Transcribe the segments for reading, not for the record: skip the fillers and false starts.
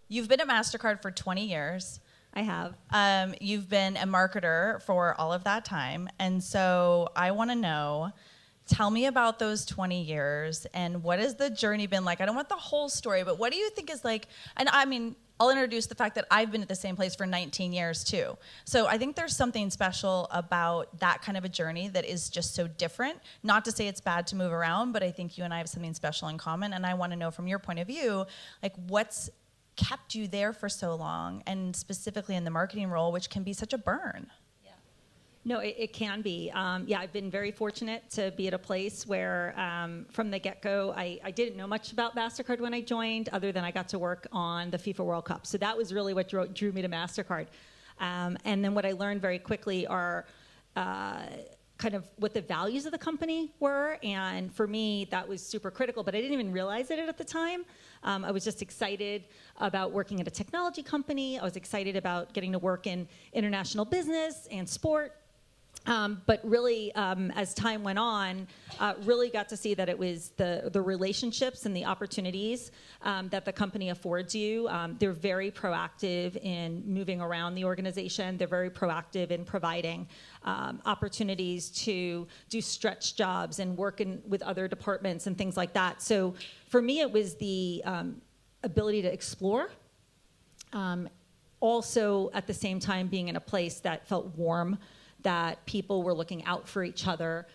You've been at MasterCard for 20 years. I have. You've been a marketer for all of that time. And so I want to know, tell me about those 20 years and what has the journey been like? I don't want the whole story, but what do you think is like, and I mean, I'll introduce the fact that I've been at the same place for 19 years too. So I think there's something special about that kind of a journey that is just so different. Not to say it's bad to move around, but I think you and I have something special in common. And I want to know from your point of view, like what's kept you there for so long, and specifically in the marketing role, which can be such a burn. No, it can be. I've been very fortunate to be at a place where from the get-go, I didn't know much about MasterCard when I joined, other than I got to work on the FIFA World Cup. So that was really what drew me to MasterCard. And then what I learned very quickly are kind of what the values of the company were. And for me, that was super critical, but I didn't even realize it at the time. I was just excited about working at a technology company. I was excited about getting to work in international business and sport. But really, as time went on, really got to see that it was the relationships and the opportunities that the company affords you. They're very proactive in moving around the organization. They're very proactive in providing opportunities to do stretch jobs and work with other departments and things like that. So for me, it was the ability to explore. Also, at the same time, being in a place that felt warm, that people were looking out for each other,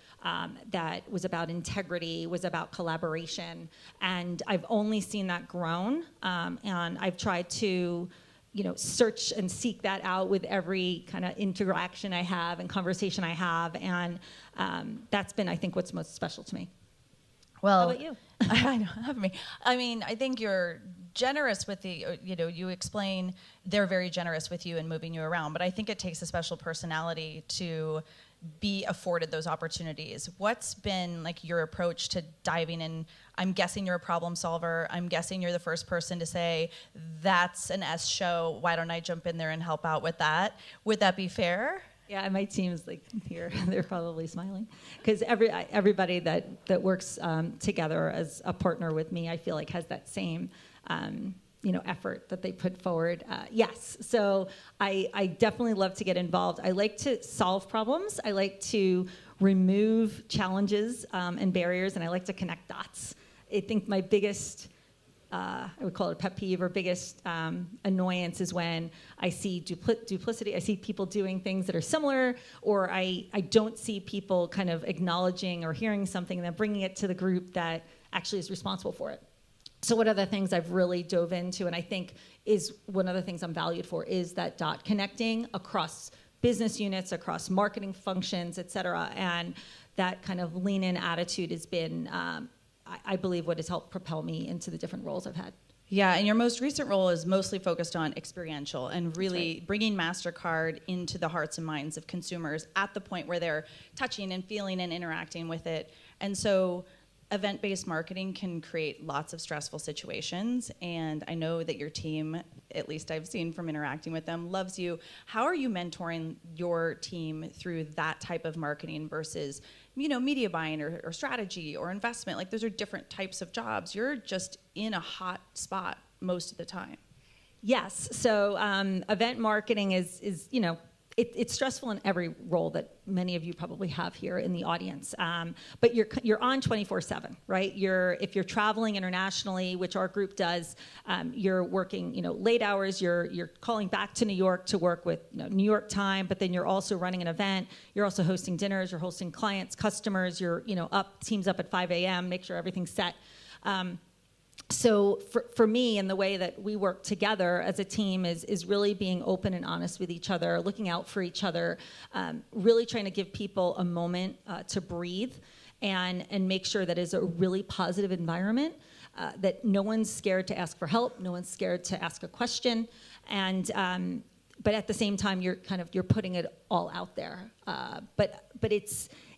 that was about integrity, was about collaboration. And I've only seen that grown. And I've tried to, search and seek that out with every kind of interaction I have and conversation I have. And that's been, I think, what's most special to me. Well, how about you? I know, have me. I mean, I think you're generous with you explain they're very generous with you and moving you around, but I think it takes a special personality to be afforded those opportunities. What's been like your approach to diving in? I'm guessing you're a problem solver. I'm guessing you're the first person to say, that's an S show. Why don't I jump in there and help out with that? Would that be fair? Yeah, my team's like here. They're probably smiling because everybody that works together as a partner with me, I feel like has that same effort that they put forward. Yes, so I definitely love to get involved. I like to solve problems. I like to remove challenges and barriers, and I like to connect dots. I think my biggest I would call it a pet peeve or biggest annoyance is when I see duplicity. I see people doing things that are similar, or I don't see people kind of acknowledging or hearing something and then bringing it to the group that actually is responsible for it. So one of the things I've really dove into, and I think is one of the things I'm valued for, is that dot connecting across business units, across marketing functions, et cetera. And that kind of lean-in attitude has been I believe what has helped propel me into the different roles I've had. Yeah, and your most recent role is mostly focused on experiential and really bringing MasterCard into the hearts and minds of consumers at the point where they're touching and feeling and interacting with it. And so event-based marketing can create lots of stressful situations, and I know that your team, at least I've seen from interacting with them, loves you. How are you mentoring your team through that type of marketing versus media buying or strategy or investment? Like those are different types of jobs. You're just in a hot spot most of the time. Yes. So event marketing is it's stressful in every role that many of you probably have here in the audience. But you're on 24/7, right? If you're traveling internationally, which our group does, you're working late hours. You're calling back to New York to work with New York time, but then you're also running an event. You're also hosting dinners. You're hosting clients, customers. You're teams up at 5 a.m. Make sure everything's set. So for me, and the way that we work together as a team is really being open and honest with each other, looking out for each other, really trying to give people a moment to breathe and make sure that it's a really positive environment, that no one's scared to ask for help, no one's scared to ask a question, and but at the same time you're putting it all out there. But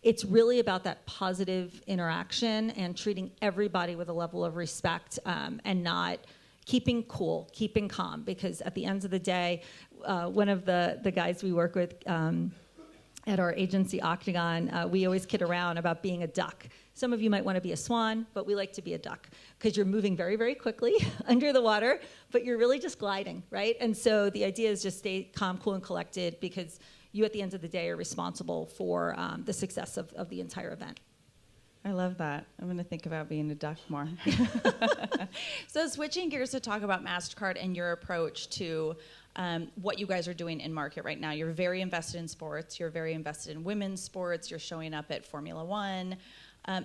it's really about that positive interaction and treating everybody with a level of respect, and not keeping cool, keeping calm. Because at the end of the day, one of the guys we work with at our agency, Octagon, we always kid around about being a duck. Some of you might want to be a swan, but we like to be a duck because you're moving very, very quickly under the water, but you're really just gliding, right? And so the idea is just stay calm, cool, and collected because you, at the end of the day, are responsible for the success of the entire event. I love that. I'm going to think about being a duck more. So switching gears to talk about MasterCard and your approach to what you guys are doing in market right now. You're very invested in sports. You're very invested in women's sports. You're showing up at Formula One.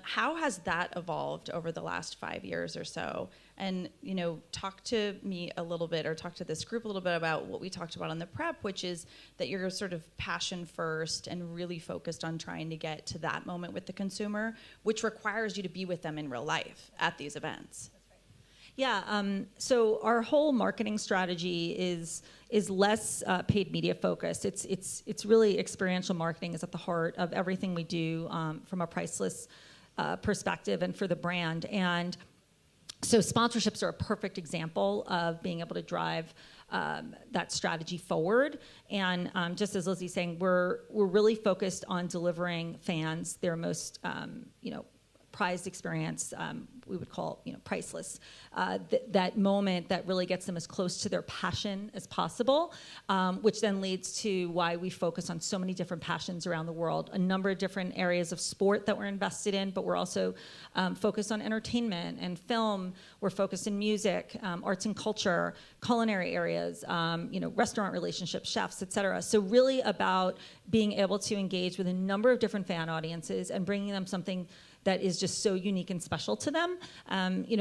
How has that evolved over the last 5 years or so? And, talk to me a little bit, or talk to this group a little bit about what we talked about on the prep, which is that you're sort of passion first and really focused on trying to get to that moment with the consumer, which requires you to be with them in real life at these events. Yeah, so our whole marketing strategy is less paid media focused. It's really experiential marketing is at the heart of everything we do from a priceless perspective and for the brand. And so sponsorships are a perfect example of being able to drive that strategy forward. And just as Lizzie's saying, we're really focused on delivering fans their most prized experience. We would call priceless. That moment that really gets them as close to their passion as possible, which then leads to why we focus on so many different passions around the world. A number of different areas of sport that we're invested in, but we're also focused on entertainment and film. We're focused in music, arts and culture, culinary areas, restaurant relationships, chefs, et cetera. So really about being able to engage with a number of different fan audiences and bringing them something that is just so unique and special to them.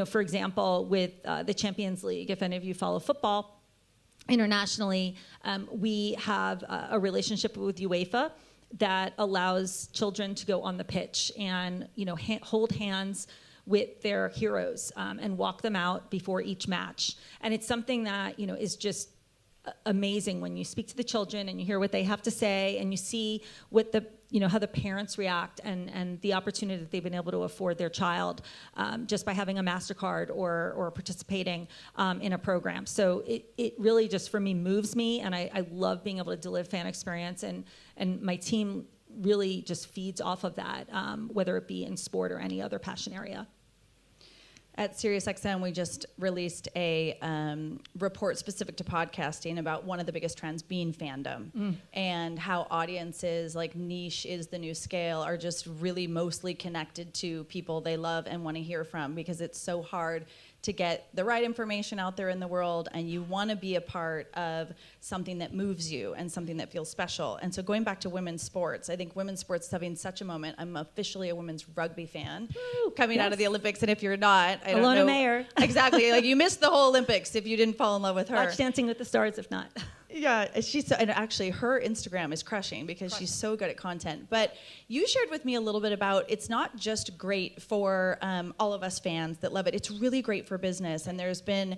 For example, with the Champions League, if any of you follow football internationally, we have a relationship with UEFA that allows children to go on the pitch and hold hands with their heroes and walk them out before each match. And it's something that is just amazing when you speak to the children and you hear what they have to say and you see what how the parents react and the opportunity that they've been able to afford their child just by having a MasterCard or participating in a program. So it really just for me moves me, and I love being able to deliver fan experience, and my team really just feeds off of that, whether it be in sport or any other passion area. At SiriusXM, we just released a report specific to podcasting about one of the biggest trends being fandom and how audiences, like niche is the new scale, are just really mostly connected to people they love and want to hear from, because it's so hard to get the right information out there in the world, and you want to be a part of something that moves you and something that feels special. And so going back to women's sports, I think women's sports is having such a moment. I'm officially a women's rugby fan coming out of the Olympics, and if you're not, I don't know. Ilona Mayer. Exactly, like you missed the whole Olympics if you didn't fall in love with her. Watch Dancing with the Stars if not. Yeah, she's so, and actually her Instagram is crushing because she's so good at content. But you shared with me a little bit about it's not just great for all of us fans that love it. It's really great for business. And there's been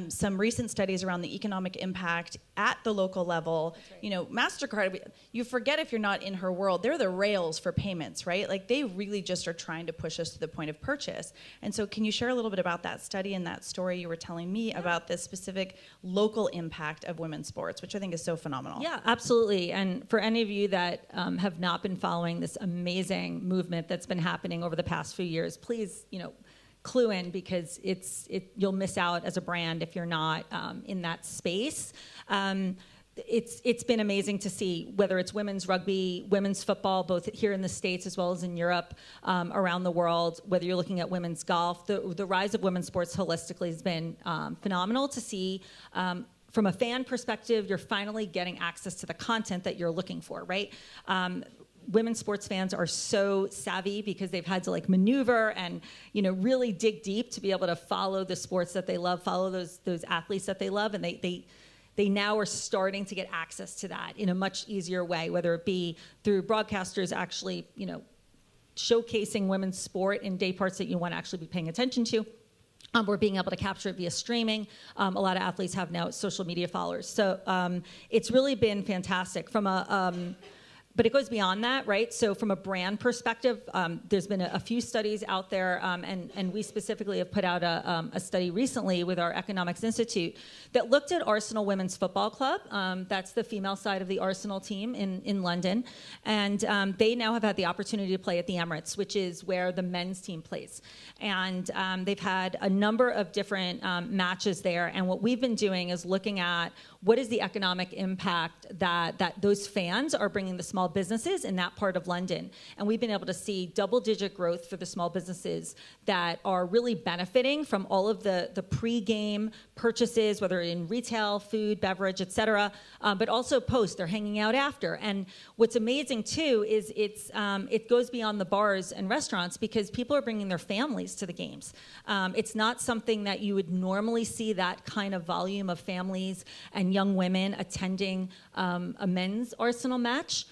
some recent studies around the economic impact at the local level. Right. MasterCard, you forget if you're not in her world, they're the rails for payments, right? Like they really just are trying to push us to the point of purchase. And so can you share a little bit about that study and that story you were telling me about the specific local impact of women's sports, which I think is so phenomenal. Yeah, absolutely. And for any of you that have not been following this amazing movement that's been happening over the past few years, please, clue in, because you'll miss out as a brand if you're not in that space. It's been amazing to see, whether it's women's rugby, women's football, both here in the States as well as in Europe, around the world, whether you're looking at women's golf. The rise of women's sports holistically has been phenomenal to see. From a fan perspective, you're finally getting access to the content that you're looking for, right? Women's sports fans are so savvy because they've had to maneuver and really dig deep to be able to follow the sports that they love, follow those athletes that they love, and they now are starting to get access to that in a much easier way, whether it be through broadcasters actually showcasing women's sport in day parts that you want to actually be paying attention to. We're being able to capture it via streaming. A lot of athletes have now social media followers. So it's really been fantastic. From a But it goes beyond that, right? So from a brand perspective, there's been a few studies out there, and we specifically have put out a study recently with our Economics Institute that looked at Arsenal Women's Football Club. That's the female side of the Arsenal team in London. And they now have had the opportunity to play at the Emirates, which is where the men's team plays. And they've had a number of different matches there. And what we've been doing is looking at what is the economic impact that those fans are bringing the small businesses in that part of London. And we've been able to see double-digit growth for the small businesses that are really benefiting from all of the pre-game purchases, whether in retail, food, beverage, et cetera, but also post. They're hanging out after. And what's amazing, too, is it goes beyond the bars and restaurants because people are bringing their families to the games. It's not something that you would normally see, that kind of volume of families and young women attending a men's Arsenal match.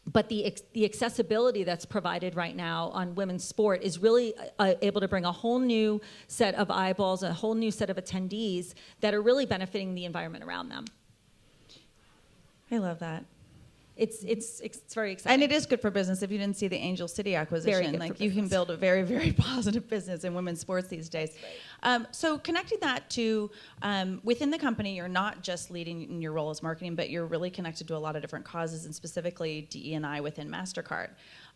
But the accessibility that's provided right now on women's sport is really able to bring a whole new set of eyeballs, a whole new set of attendees that are really benefiting the environment around them. I love that. It's very exciting. And it is good for business. If you didn't see the Angel City acquisition, like you can build a very, very positive business in women's sports these days. Right. So connecting that to within the company, you're not just leading in your role as marketing, but you're really connected to a lot of different causes, and specifically DE&I within MasterCard.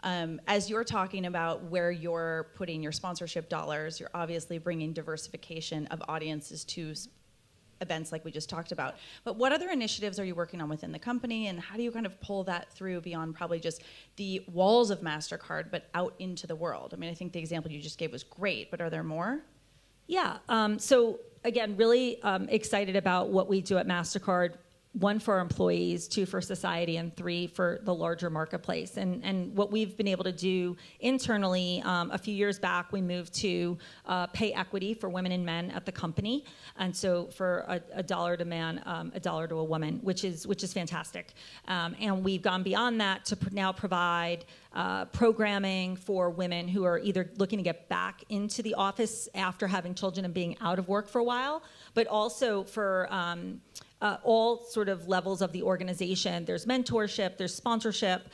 As you're talking about where you're putting your sponsorship dollars, you're obviously bringing diversification of audiences to events like we just talked about. But what other initiatives are you working on within the company, and how do you kind of pull that through beyond probably just the walls of MasterCard, but out into the world? I mean, I think the example you just gave was great, but are there more? Yeah. So again, really excited about what we do at MasterCard. 1, for our employees, 2, for society, and 3, for the larger marketplace. And what we've been able to do internally, a few years back, we moved to pay equity for women and men at the company. And so for a dollar to man, a dollar to a woman, which is fantastic. And we've gone beyond that to now provide programming for women who are either looking to get back into the office after having children and being out of work for a while, but also for all sort of levels of the organization. There's mentorship, there's sponsorship,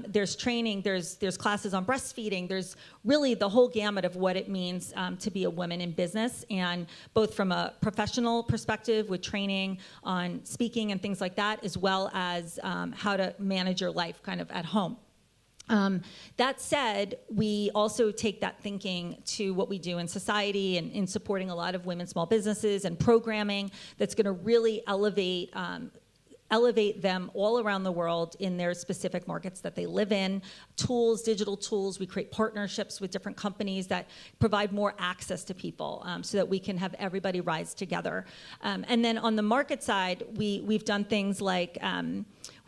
there's training, there's classes on breastfeeding. There's really the whole gamut of what it means to be a woman in business, and both from a professional perspective with training on speaking and things like that, as well as how to manage your life kind of at home. That said, we also take that thinking to what we do in society and in supporting a lot of women's small businesses and programming that's going to really elevate them all around the world in their specific markets that they live in. Tools, digital tools. We create partnerships with different companies that provide more access to people so that we can have everybody rise together. And then on the market side, we've done things like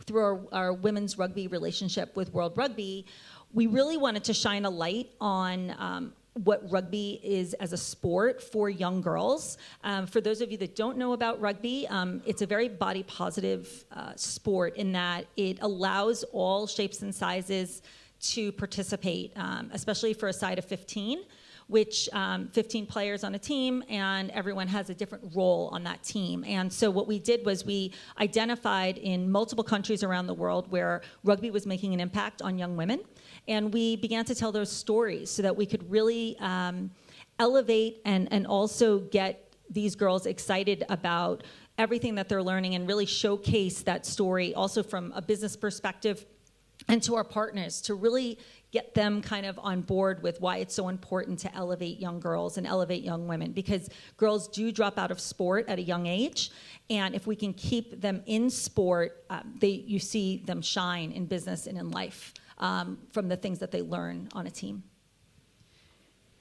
through our women's rugby relationship with World Rugby, we really wanted to shine a light on what rugby is as a sport for young girls. For those of you that don't know about rugby, it's a very body positive sport in that it allows all shapes and sizes to participate, especially for a side of 15. Which 15 players on a team, and everyone has a different role on that team. And so what we did was we identified in multiple countries around the world where rugby was making an impact on young women, and we began to tell those stories so that we could really elevate and also get these girls excited about everything that they're learning and really showcase that story also from a business perspective, and to our partners to really get them kind of on board with why it's so important to elevate young girls and elevate young women, because girls do drop out of sport at a young age, and if we can keep them in sport, you see them shine in business and in life from the things that they learn on a team.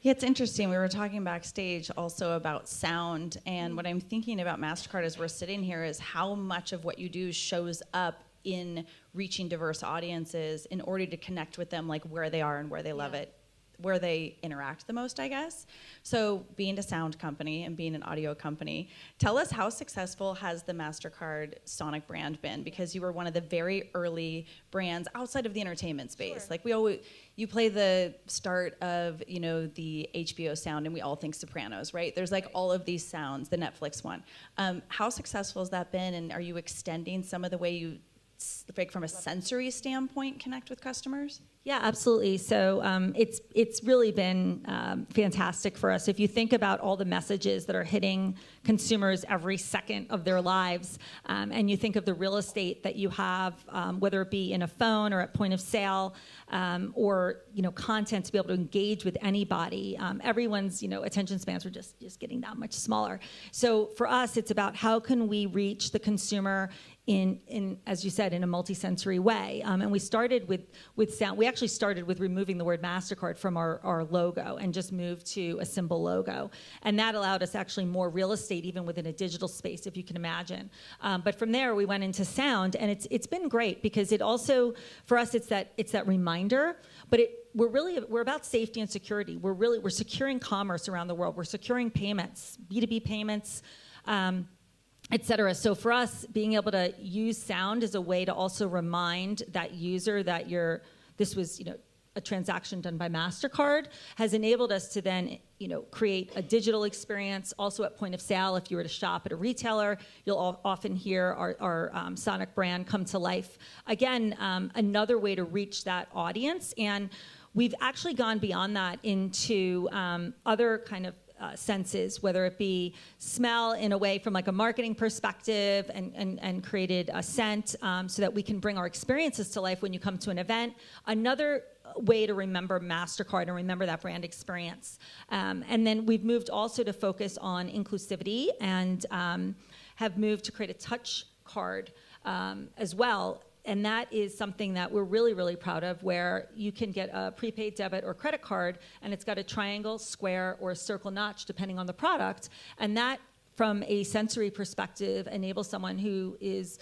Yeah, it's interesting. We were talking backstage also about sound, and what I'm thinking about MasterCard as we're sitting here is how much of what you do shows up in reaching diverse audiences in order to connect with them, like where they are and where they love it, where they interact the most, I guess. So being a sound company and being an audio company, tell us how successful has the MasterCard Sonic brand been? Because you were one of the very early brands outside of the entertainment space. Sure. Like you play the start of, the HBO sound and we all think Sopranos, right? There's like all of these sounds, the Netflix one. How successful has that been, and are you extending some of the way you like from a sensory standpoint, connect with customers? Yeah, absolutely. So it's really been fantastic for us. If you think about all the messages that are hitting consumers every second of their lives, and you think of the real estate that you have, whether it be in a phone or at point of sale, or content to be able to engage with anybody, everyone's attention spans are just getting that much smaller. So for us, it's about how can we reach the consumer in as you said, in a multisensory way. And we started with sound. We actually started with removing the word MasterCard from our logo and just moved to a symbol logo. And that allowed us actually more real estate even within a digital space, if you can imagine. But from there, we went into sound, and it's been great because it also, for us, it's that reminder, but we're about safety and security. We're securing commerce around the world. We're securing payments, B2B payments, et cetera. So for us, being able to use sound as a way to also remind that user that this was, a transaction done by MasterCard has enabled us to then, create a digital experience also at point of sale. If you were to shop at a retailer, you'll often hear our Sonic brand come to life. Again, another way to reach that audience. And we've actually gone beyond that into other kind of senses, whether it be smell in a way from like a marketing perspective and created a scent so that we can bring our experiences to life when you come to an event. Another way to remember MasterCard and remember that brand experience. And then we've moved also to focus on inclusivity and have moved to create a touch card as well. And that is something that we're really, really proud of, where you can get a prepaid debit or credit card, and it's got a triangle, square, or a circle notch, depending on the product. And that, from a sensory perspective, enables someone who is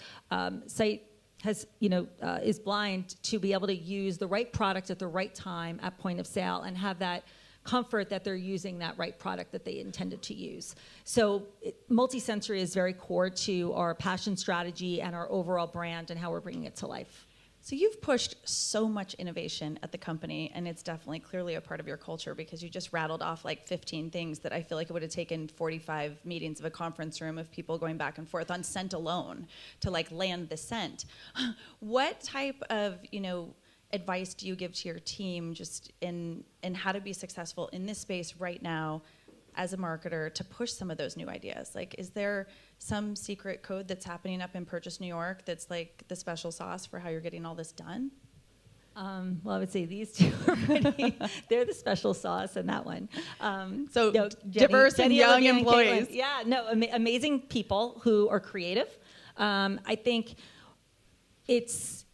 is blind to be able to use the right product at the right time at point of sale and have that comfort that they're using that right product that they intended to use. So multisensory is very core to our passion strategy and our overall brand and how we're bringing it to life. So you've pushed so much innovation at the company, and it's definitely clearly a part of your culture, because you just rattled off like 15 things that I feel like it would have taken 45 meetings of a conference room of people going back and forth on scent alone to like land the scent. What type of, advice do you give to your team just in how to be successful in this space right now as a marketer to push some of those new ideas? Like, is there some secret code that's happening up in Purchase, New York that's like the special sauce for how you're getting all this done? Well, I would say these two are pretty, they're the special sauce in that one. Diverse and young employees. Amazing people who are creative. I think it's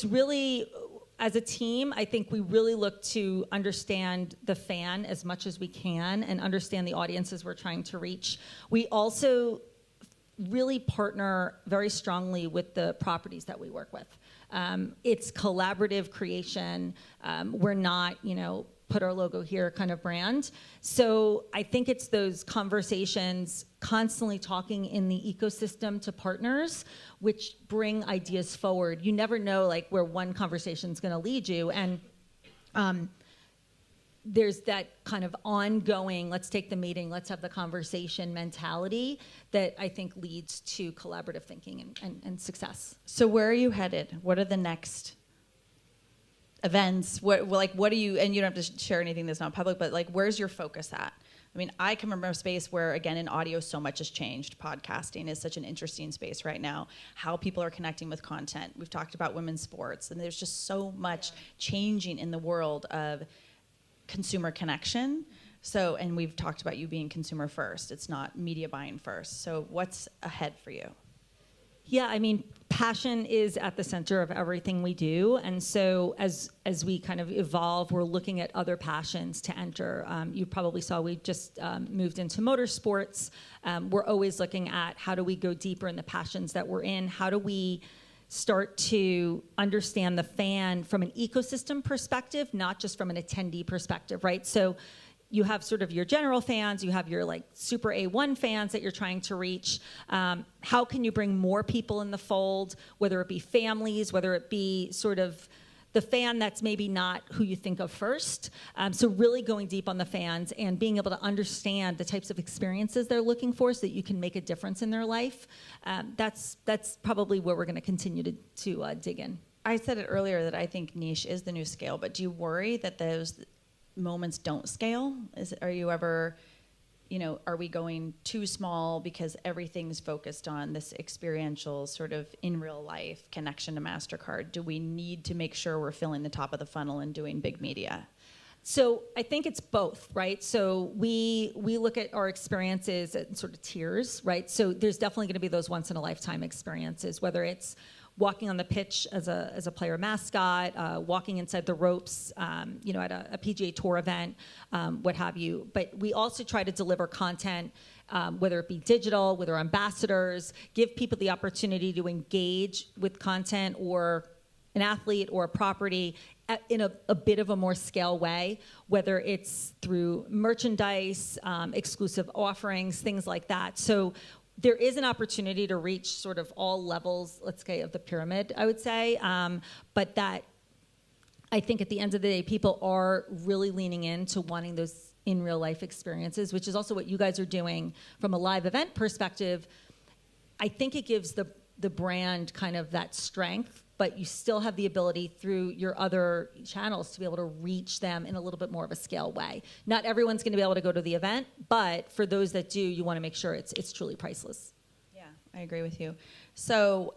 really, as a team, I think we really look to understand the fan as much as we can and understand the audiences we're trying to reach. We also really partner very strongly with the properties that we work with. It's collaborative creation. We're not, put our logo here kind of brand. So I think it's those conversations, constantly talking in the ecosystem to partners, which bring ideas forward. You never know where one conversation is going to lead you. And there's that kind of ongoing, let's take the meeting, let's have the conversation mentality that I think leads to collaborative thinking and success. So where are you headed? What are the next events? What are you, and you don't have to share anything that's not public, but where's your focus at? I mean, I can remember a space where, again, in audio, so much has changed. Podcasting is such an interesting space right now. How people are connecting with content. We've talked about women's sports, and there's just so much changing in the world of consumer connection. So, and we've talked about you being consumer first. It's not media buying first. So what's ahead for you? Yeah, I mean, passion is at the center of everything we do. And so as we kind of evolve, we're looking at other passions to enter. You probably saw we just moved into motorsports. We're always looking at how do we go deeper in the passions that we're in? How do we start to understand the fan from an ecosystem perspective, not just from an attendee perspective, right? So you have sort of your general fans, you have your super A1 fans that you're trying to reach. How can you bring more people in the fold, whether it be families, whether it be sort of the fan that's maybe not who you think of first. So really going deep on the fans and being able to understand the types of experiences they're looking for so that you can make a difference in their life. That's probably where we're going to continue to dig in. I said it earlier that I think niche is the new scale, but do you worry that those moments don't scale? Are you ever, are we going too small because everything's focused on this experiential sort of in real life connection to MasterCard? Do we need to make sure we're filling the top of the funnel and doing big media? So I think it's both, right? So we look at our experiences at sort of tiers, right? So there's definitely going to be those once in a lifetime experiences, whether it's walking on the pitch as a player mascot, walking inside the ropes, at a PGA Tour event, what have you. But we also try to deliver content, whether it be digital, with our ambassadors, give people the opportunity to engage with content or an athlete or a property in a bit of a more scale way, whether it's through merchandise, exclusive offerings, things like that. So there is an opportunity to reach sort of all levels, let's say, of the pyramid, I would say. But that, I think at the end of the day, people are really leaning into wanting those in real life experiences, which is also what you guys are doing from a live event perspective. I think it gives the brand kind of that strength, but you still have the ability through your other channels to be able to reach them in a little bit more of a scale way. Not everyone's going to be able to go to the event, but for those that do, you want to make sure it's truly priceless. Yeah, I agree with you. So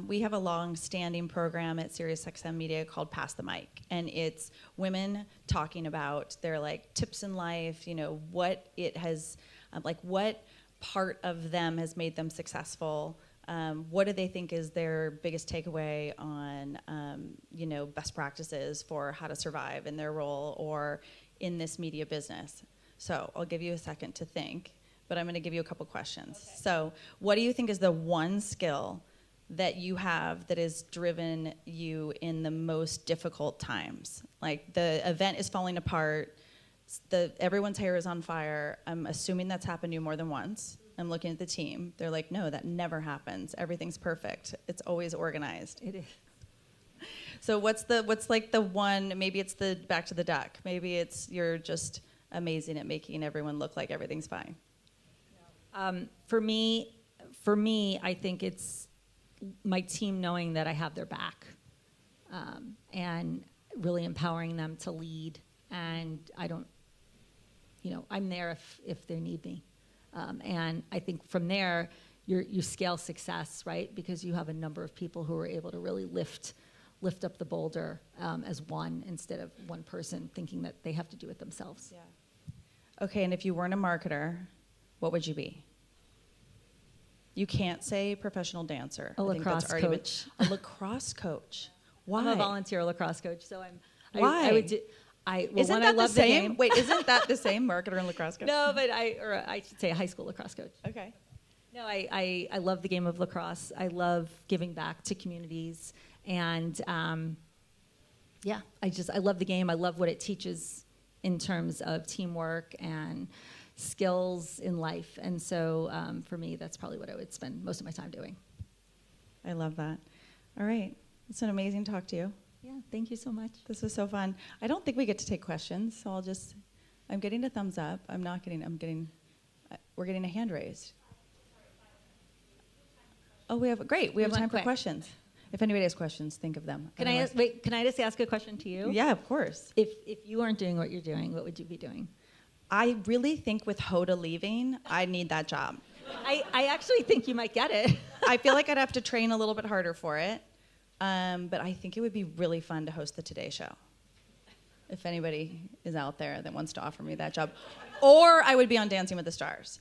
we have a long-standing program at SiriusXM Media called Pass the Mic, and it's women talking about their tips in life, what it has, what part of them has made them successful. What do they think is their biggest takeaway on, best practices for how to survive in their role or in this media business? So I'll give you a second to think, but I'm going to give you a couple questions. Okay. So what do you think is the one skill that you have that has driven you in the most difficult times? Like the event is falling apart, everyone's hair is on fire. I'm assuming that's happened to you more than once. I'm looking at the team. They're like, no, that never happens. Everything's perfect. It's always organized. It is. So what's the one, maybe it's the back to the duck. Maybe it's you're just amazing at making everyone look like everything's fine. For me, I think it's my team knowing that I have their back and really empowering them to lead. And I'm there if they need me. And I think from there, you scale success, right? Because you have a number of people who are able to really lift up the boulder as one instead of one person thinking that they have to do it themselves. Yeah. Okay, and if you weren't a marketer, what would you be? You can't say professional dancer. A lacrosse coach. A lacrosse coach. Why? I'm a volunteer lacrosse coach, so Why? I would do. Isn't that the same? Wait, isn't that the same, marketer and lacrosse coach? No, but I should say a high school lacrosse coach. Okay. No, I love the game of lacrosse. I love giving back to communities, and I love the game. I love what it teaches in terms of teamwork and skills in life. And so for me, that's probably what I would spend most of my time doing. I love that. All right. It's an amazing talk to you. Yeah, thank you so much. This was so fun. I don't think we get to take questions, so I'm getting a thumbs up. We're getting a hand raised. Oh, we have time for questions. If anybody has questions, think of them. Can I just ask a question to you? Yeah, of course. If you weren't doing what you're doing, what would you be doing? I really think with Hoda leaving, I need that job. I actually think you might get it. I feel like I'd have to train a little bit harder for it. But I think it would be really fun to host the Today Show. If anybody is out there that wants to offer me that job. Or I would be on Dancing with the Stars.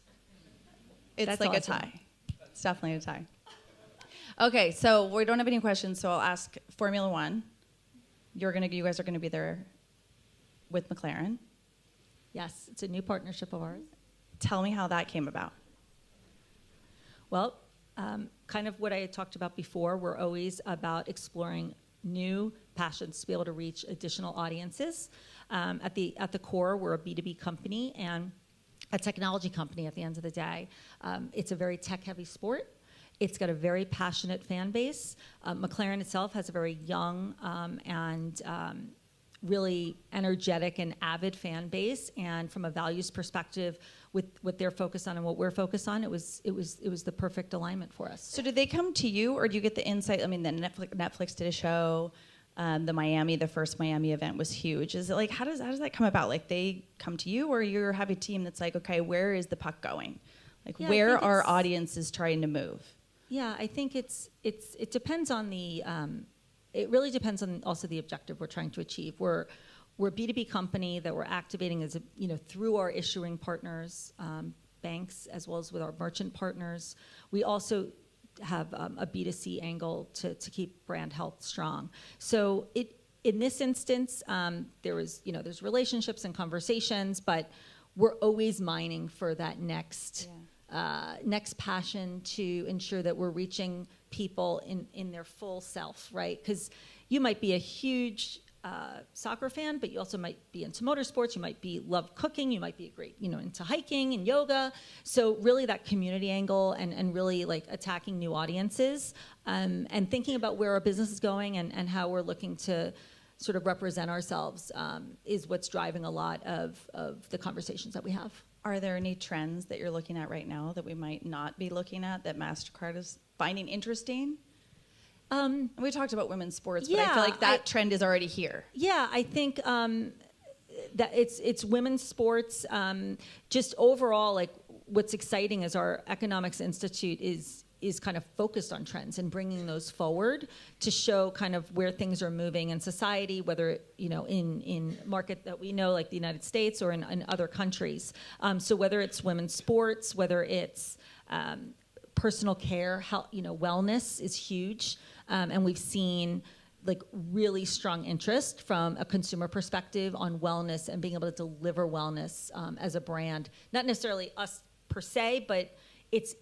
It's That's like awesome. a tie. It's definitely a tie. Okay, so we don't have any questions, so I'll ask Formula One. You guys are gonna be there with McLaren. Yes, it's a new partnership of ours. Tell me how that came about. Well, kind of what I had talked about before, we're always about exploring new passions to be able to reach additional audiences. At the core, we're a B2B company and a technology company at the end of the day. It's a very tech-heavy sport, It's got a very passionate fan base. McLaren itself has a very young and really energetic and avid fan base. And from a values perspective, with what they're focused on and what we're focused on, it was the perfect alignment for us. So did they come to you, or do you get the insight? I mean, the Netflix did a show. The first Miami event was huge. Is it like, how does that come about? Like, they come to you, or you have a team that's like, okay, where is the puck going? Like, where are audiences trying to move? Yeah, I think it depends on the. It really depends on also the objective we're trying to achieve. We're a B2B company that we're activating as through our issuing partners, banks, as well as with our merchant partners. We also have a B2C angle to keep brand health strong. So in this instance, there's relationships and conversations, but we're always mining for that next passion to ensure that we're reaching people in their full self, right? Because you might be a huge soccer fan, but you also might be into motorsports, you might love cooking, you might be into hiking and yoga. So really that community angle and really like attacking new audiences and thinking about where our business is going and how we're looking to sort of represent ourselves is what's driving a lot of the conversations that we have. Are there any trends that you're looking at right now that we might not be looking at that MasterCard is finding interesting? We talked about women's sports, but I feel like that trend is already here. Yeah, I think that it's women's sports. Just overall, like what's exciting is our Economics Institute is kind of focused on trends and bringing those forward to show kind of where things are moving in society, whether in market that we know like the United States or in other countries. So whether it's women's sports, whether it's personal care, health, wellness is huge. And we've seen like really strong interest from a consumer perspective on wellness and being able to deliver wellness as a brand. Not necessarily us per se, but it's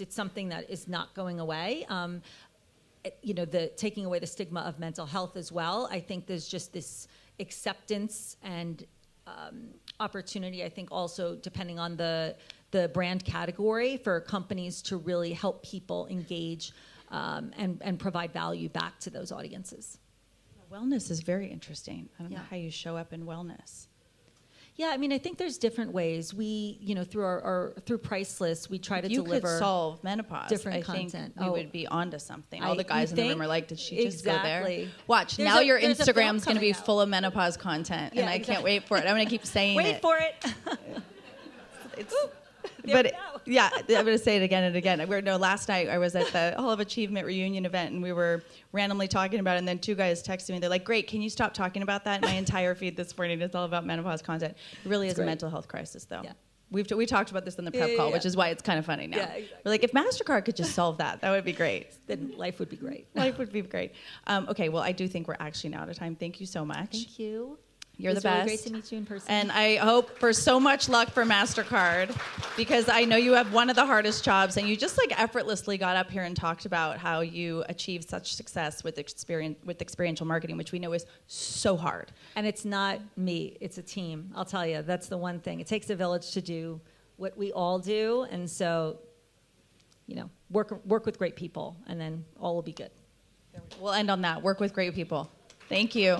something that is not going away. The taking away the stigma of mental health as well. I think there's just this acceptance and opportunity. I think also depending on the brand category for companies to really help people engage and provide value back to those audiences. Wellness is very interesting. I don't know how you show up in wellness. Yeah, I mean, I think there's different ways. We, through Priceless, we try to deliver. You could solve menopause. Different content. Think we would be onto something. All the guys in the room are like, did she just go there? Watch, There's now your Instagram's going to be out. full of menopause content, and I can't wait for it. I'm going to keep saying Wait for it. But yeah, I'm going to say it again and again. Last night I was at the Hall of Achievement reunion event, and we were randomly talking about it, and then two guys texted me. They're like, great, can you stop talking about that? My entire feed this morning is all about menopause content. It really is a mental health crisis, though. Yeah. We talked about this in the prep call, which is why it's kind of funny now. Yeah, exactly. We're like, if MasterCard could just solve that would be great. Then life would be great. Life would be great. Okay, well, I do think we're actually now out of time. Thank you so much. Thank you. You're the best. Really great to meet you in person. And I hope for so much luck for MasterCard, because I know you have one of the hardest jobs, and you just like effortlessly got up here and talked about how you achieved such success with experiential marketing, which we know is so hard. And it's not me, it's a team. I'll tell you, that's the one thing. It takes a village to do what we all do, and so, work with great people, and then all will be good. We'll end on that. Work with great people. Thank you.